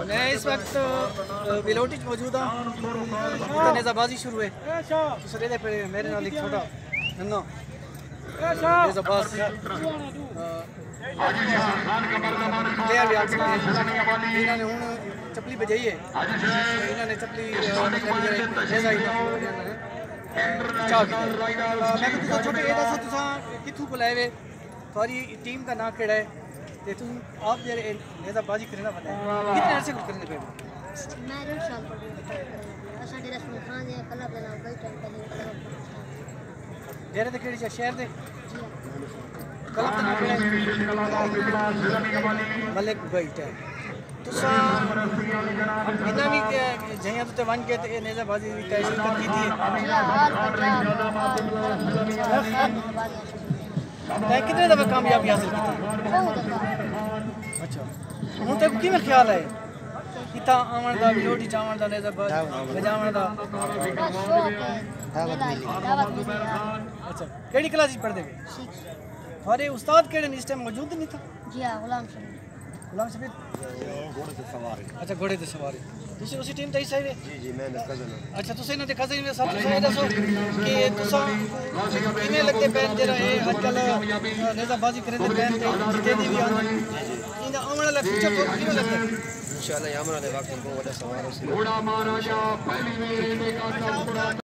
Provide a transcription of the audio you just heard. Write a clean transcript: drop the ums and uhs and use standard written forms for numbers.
میں اس وقت بلوٹی موجود ہوں، نیزہ بازی شروع ہے دوسرے دے پہ میرے نال ایک چھوٹا ننگا نیزہ باز پلیئر بھی آگ سکتے ہیں. انہوں نے ہوں چپلی بجائی ہے، انہوں نے چپلی نیزہ ہی چاہ کیا. میں کو تسا چھوٹے یہ دسو تسا کتھوں کو لائے ہوئے، تھوڑی ٹیم کا نام کیڑا ہے تے تم آپ جڑے نیزہ بازی کرنا پتہ ہے کتنے عرصے کو کرنے پہ؟ میں 1.5 سال پڑھی اساں دے رسم خان دے کلب دے نام کئی ٹائم پہلے ڈیرے تے کیڑی شہر دے کلب دا نام کیڑا ہے؟ ملک بھائی ٹائم. تسا انہاں بھی جہاں تے ون کے تے نیزہ بازی دی شرکت کیتی ہے؟ تے کتنے دفعہ کامیابی حاصل کی؟ اچھا ہوں تے کی میں خیال ہے کتا آمن دا بلوٹی چاون دا نیزہ بجاون دا؟ اچھا کیڑی کلاس وچ پڑھدے ہو؟ تھوڑے استاد کیڑے اس ٹائم موجود نہیں تھا؟ جی ہاں غلام شبیر. غلام شبیر اچھا گھوڑے تے سواری تسی اسی ٹیم تے حصہ لے؟ جی میں نے کزن ہوں. اچھا تسی انہاں دے کزن نے سب تساں دسو کہ تساں کیویں لگدے پین جڑا اے اج کل نیزہ بازی کرن دے پین تے جتے دی وی آندے انہاں آمن والا فیوچر تو کیویں لگدا ہے؟ انشاءاللہ یامرا دے وقت کو وڈا سوار ہو سی.